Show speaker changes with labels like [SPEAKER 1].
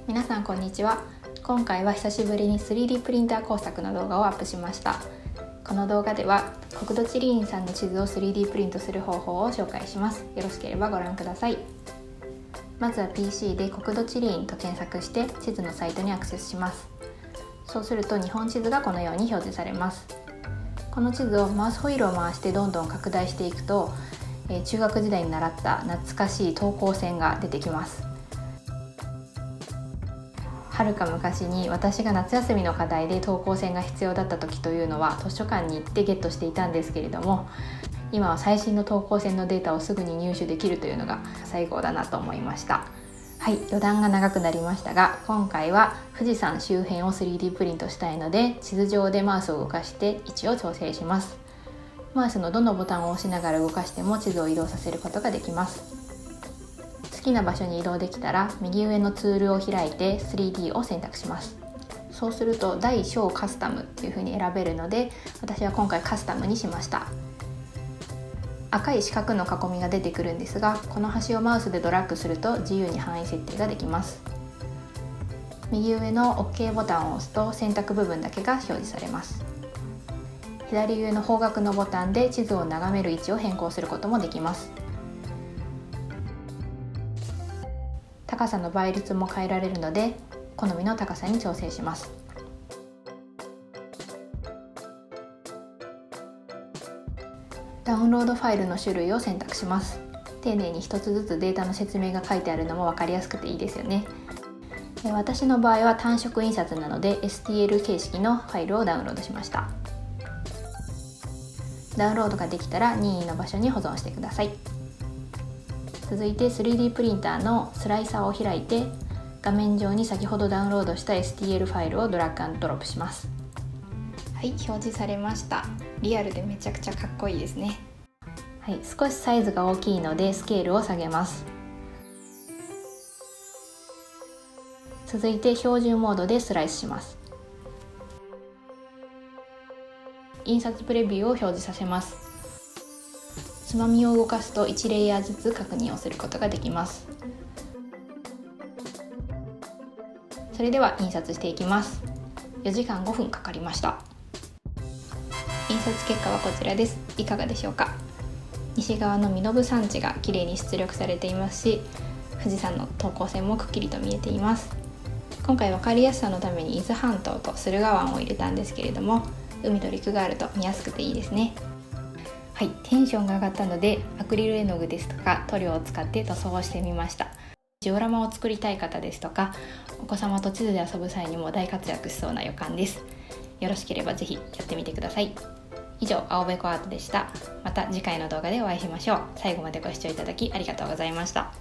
[SPEAKER 1] 皆さんこんにちは。今回は久しぶりに 3D プリンター工作の動画をアップしました。この動画では国土地理院さんの地図を 3D プリントする方法を紹介します。よろしければご覧ください。まずは PC で国土地理院と検索して地図のサイトにアクセスします。そうすると日本地図がこのように表示されます。この地図をマウスホイールを回してどんどん拡大していくと、中学時代に習った懐かしい等高線が出てきます。はるか昔に私が夏休みの課題で等高線が必要だった時というのは図書館に行ってゲットしていたんですけれども、今は最新の等高線のデータをすぐに入手できるというのが最高だなと思いました。はい、余談が長くなりましたが、今回は富士山周辺を 3D プリントしたいので、地図上でマウスを動かして位置を調整します。マウスのどのボタンを押しながら動かしても地図を移動させることができます。好きな場所に移動できたら右上のツールを開いて 3D を選択します。そうすると大小カスタムっていう風に選べるので、私は今回カスタムにしました。赤い四角の囲みが出てくるんですが、この端をマウスでドラッグすると自由に範囲設定ができます。右上の OK ボタンを押すと選択部分だけが表示されます。左上の方角のボタンで地図を眺める位置を変更することもできます。高さの倍率も変えられるので、好みの高さに調整します。ダウンロードファイルの種類を選択します。丁寧に一つずつデータの説明が書いてあるのも分かりやすくていいですよね。私の場合は単色印刷なので STL 形式のファイルをダウンロードしました。ダウンロードができたら任意の場所に保存してください。続いて 3D プリンターのスライサーを開いて、画面上に先ほどダウンロードした STL ファイルをドラッグ&ドロップします。はい、表示されました。リアルでめちゃくちゃかっこいいですね。はい、少しサイズが大きいのでスケールを下げます。続いて標準モードでスライスします。印刷プレビューを表示させます。つまみを動かすと1レイヤーずつ確認をすることができます。それでは印刷していきます。4時間5分かかりました。印刷結果はこちらです。いかがでしょうか。西側の身延山地がきれいに出力されていますし、富士山の等高線もくっきりと見えています。今回分かりやすさのために伊豆半島と駿河湾を入れたんですけれども、海と陸があると見やすくていいですね。はい、テンションが上がったのでアクリル絵の具ですとか塗料を使って塗装をしてみました。ジオラマを作りたい方ですとか、お子様と地図で遊ぶ際にも大活躍しそうな予感です。よろしければぜひやってみてください。以上、青べこアートでした。また次回の動画でお会いしましょう。最後までご視聴いただきありがとうございました。